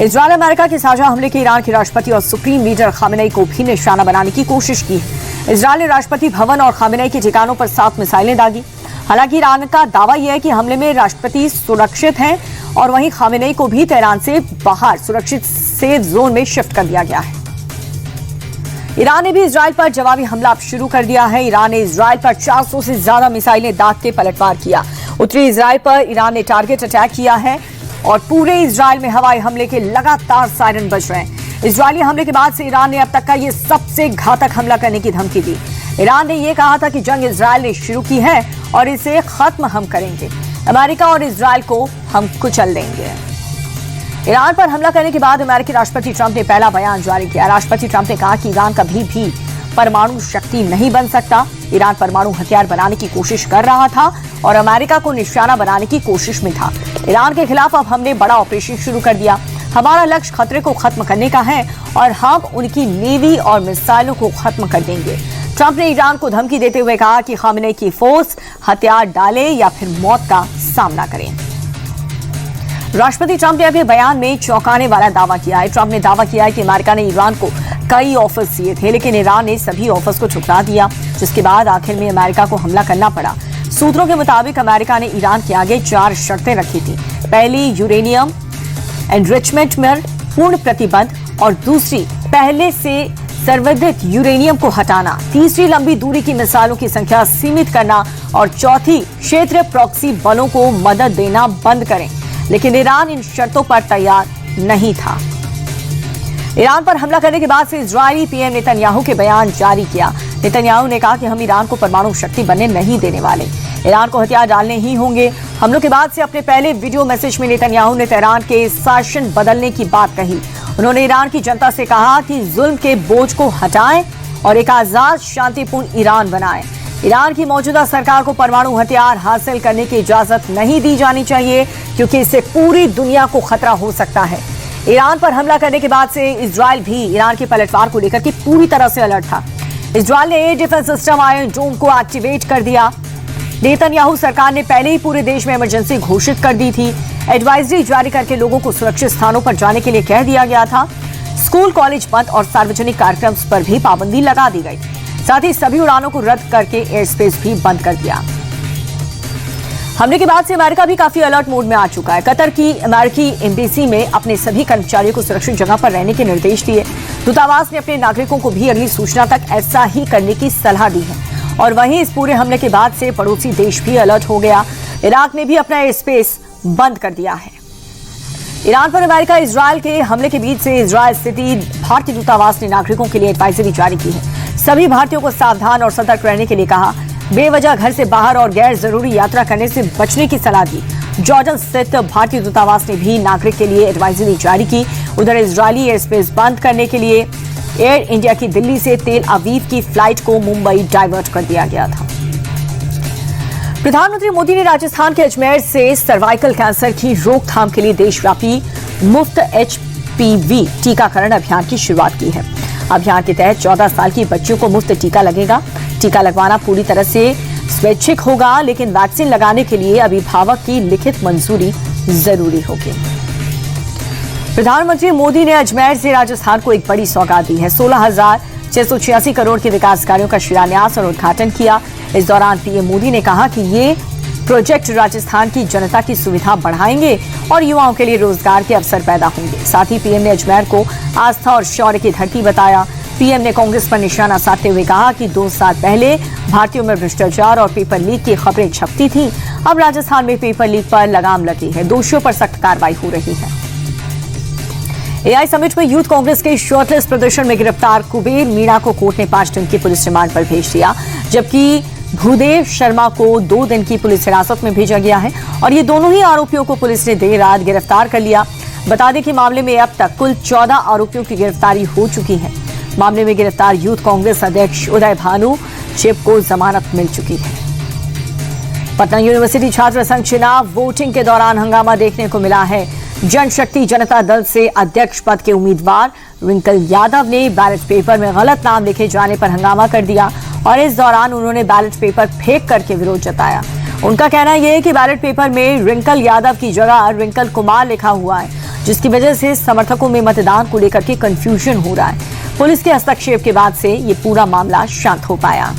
Israel America के साझा हमले के ईरान के राष्ट्रपति और सुप्रीम लीडर खामेनेई को भी निशाना बनाने की कोशिश की है। इजरायल ने राष्ट्रपति भवन और खामेनेई के ठिकानों पर 7 मिसाइलें दागी। हालांकि ईरान का दावा यह है कि हमले में राष्ट्रपति सुरक्षित हैं और वहीं खामेनेई को भी तेहरान से बाहर सुरक्षित सेफ जोन में शिफ्ट कर दिया गया है। ईरान ने भी इजरायल पर जवाबी हमला शुरू कर दिया है। ईरान ने इजरायल पर 400 से ज्यादा मिसाइलें दाग के पलटवार किया। उत्तरी इजरायल पर ईरान ने टारगेट अटैक किया है और पूरे इजरायल में हवाई हमले के लगातार सायरन बज रहे हैं। इजरायली हमले के बाद से ईरान ने अब तक का ये सबसे घातक हमला करने की धमकी दी। ईरान ने यह कहा था कि जंग इजरायल ने शुरू की है और इसे खत्म हम करेंगे। अमेरिका और इजरायल को हम कुचल देंगे। ईरान पर हमला करने के बाद अमेरिकी राष्ट्रपति ट्रंप ने पहला बयान जारी किया। राष्ट्रपति ट्रंप ने कहा कि ईरान कभी भी परमाणु शक्ति नहीं बन सकता। ईरान परमाणु हथियार बनाने की कोशिश कर रहा था और अमेरिका को निशाना बनाने की कोशिश में था। ईरान के खिलाफ अब हमने बड़ा ऑपरेशन शुरू कर दिया। हमारा लक्ष्य खतरे को खत्म करने का है और हम उनकी नेवी और मिसाइलों को खत्म कर देंगे। ट्रंप ने ईरान को धमकी देते हुए कहा कि खामेनेई की फोर्स हथियार डाले या फिर मौत का सामना करें। राष्ट्रपति ट्रंप ने अपने बयान में चौंकाने वाला दावा किया है। ट्रंप ने दावा किया है कि अमेरिका ने ईरान को कई ऑफर्स दिए थे, लेकिन ईरान ने सभी ऑफर्स को ठुकरा दिया, जिसके बाद आखिर में अमेरिका को हमला करना पड़ा। सूत्रों के मुताबिक अमेरिका ने ईरान के आगे 4 शर्तें रखी थी। पहली, यूरेनियम एनरिचमेंट पर पूर्ण प्रतिबंध, और दूसरी, पहले से संवर्धित यूरेनियम को हटाना, तीसरी, लंबी दूरी की मिसाइलों की संख्या सीमित करना, और चौथी, क्षेत्रीय प्रॉक्सी बलों को मदद देना बंद करें। लेकिन ईरान इन शर्तों पर तैयार नहीं था। ईरान पर हमला करने के बाद से इजरायली पीएम नेतन्याहू के बयान जारी किया। नेतन्याहू ने कहा कि हम ईरान को परमाणु शक्ति बनने नहीं देने वाले, ईरान को हथियार डालने ही होंगे। हमलों के बाद से अपने पहले वीडियो मैसेज में नेतन्याहू ने तेहरान के शासन बदलने की बात कही। उन्होंने ईरान की जनता से कहा कि जुल्म के बोझ को हटाएं और एक आजाद शांतिपूर्ण ईरान बनाएं। ईरान की मौजूदा सरकार को परमाणु हथियार हासिल करने की इजाजत नहीं दी जानी चाहिए, क्योंकि इससे पूरी दुनिया को खतरा हो सकता है। ईरान पर हमला करने के बाद से इजरायल भी ईरान के पलटवार को लेकर के पूरी तरह से अलर्ट था। इजरायल ने एयर डिफेंस सिस्टम आयरन डोम को एक्टिवेट कर दिया। नेतन्याहू सरकार ने पहले ही पूरे देश में इमरजेंसी घोषित कर दी थी। एडवाइजरी जारी करके लोगों को सुरक्षित स्थानों पर जाने के लिए कह दिया गया था। स्कूल, कॉलेज बंद और सार्वजनिक कार्यक्रम पर भी पाबंदी लगा दी गई। साथ ही सभी उड़ानों को रद्द करके एयर स्पेस भी बंद कर दिया। हमले के बाद से अमेरिका भी काफी अलर्ट मोड में आ चुका है। कतर की अमेरिकी एम्बेसी में अपने सभी कर्मचारियों को सुरक्षित जगह पर रहने के निर्देश दिए। दूतावास ने अपने नागरिकों को भी अगली सूचना तक ऐसा ही करने की सलाह दी है। और वहीं इस पूरे हमले के बाद से पड़ोसी देश भी अलर्ट हो गया। इराक ने भी अपना एयर स्पेस बंद कर दिया है। ईरान पर अमेरिका इजरायल के हमले के बीच से इजरायल स्थित भारतीय दूतावास ने नागरिकों के लिए एडवाइजरी जारी की है। सभी भारतीयों को सावधान और सतर्क रहने के लिए कहा। बेवजह घर से बाहर और गैर जरूरी यात्रा करने से बचने की सलाह दी। जॉर्डन स्थित भारतीय दूतावास ने भी नागरिक के लिए एडवाइजरी जारी की। उधर इजरायली एयर स्पेस बंद करने के लिए एयर इंडिया की दिल्ली से तेल अवीव की फ्लाइट को मुंबई डाइवर्ट कर दिया गया था। प्रधानमंत्री मोदी ने राजस्थान के अजमेर से सर्वाइकल कैंसर की रोकथाम के लिए देशव्यापी मुफ्त HPV टीकाकरण अभियान की शुरुआत की है। अभियान के तहत 14 साल की बच्चियों को मुफ्त टीका लगेगा। टीका लगवाना पूरी तरह से स्वैच्छिक होगा, लेकिन वैक्सीन लगाने के लिए अभिभावक की लिखित मंजूरी जरूरी होगी। प्रधानमंत्री मोदी ने अजमेर से राजस्थान को एक बड़ी सौगात दी है। 16,686 करोड़ के विकास कार्यों का शिलान्यास और उद्घाटन किया। इस दौरान पीएम मोदी ने कहा कि ये प्रोजेक्ट राजस्थान की जनता की सुविधा बढ़ाएंगे और युवाओं के लिए रोजगार के अवसर पैदा होंगे। साथ ही पीएम ने अजमेर को आस्था और शौर्य की धरती बताया। पीएम ने कांग्रेस पर निशाना साधते हुए कहा कि 2 साल पहले भारतीयों में भ्रष्टाचार और पेपर लीक की खबरें छपती थी। अब राजस्थान में पेपर लीक पर लगाम लगी है। दोषियों पर सख्त कार्रवाई हो रही है। एआई समिट में यूथ कांग्रेस के शॉर्टलिस्ट प्रदर्शन में गिरफ्तार कुबेर मीणा को कोर्ट ने 5 दिन की पुलिस रिमांड पर भेज दिया, जबकि भूदेव शर्मा को 2 दिन की पुलिस हिरासत में भेजा गया है। और ये दोनों ही आरोपियों को पुलिस ने देर रात गिरफ्तार कर लिया। बता दें कि मामले में अब तक कुल 14 आरोपियों की गिरफ्तारी हो चुकी है। मामले में गिरफ्तार यूथ कांग्रेस अध्यक्ष उदय भानु चिप को जमानत मिल चुकी है। पटना यूनिवर्सिटी छात्र संघ चुनाव वोटिंग के दौरान हंगामा देखने को मिला है। जनशक्ति जनता दल से अध्यक्ष पद के उम्मीदवार रिंकल यादव ने बैलेट पेपर में गलत नाम लिखे जाने पर हंगामा कर दिया और इस दौरान उन्होंने बैलेट पेपर फेंक करके विरोध जताया। उनका कहना यह है कि बैलेट पेपर में रिंकल यादव की जगह रिंकल कुमार लिखा हुआ है, जिसकी वजह से समर्थकों में मतदान को लेकर के कंफ्यूजन हो रहा है। पुलिस के हस्तक्षेप के बाद से ये पूरा मामला शांत हो पाया।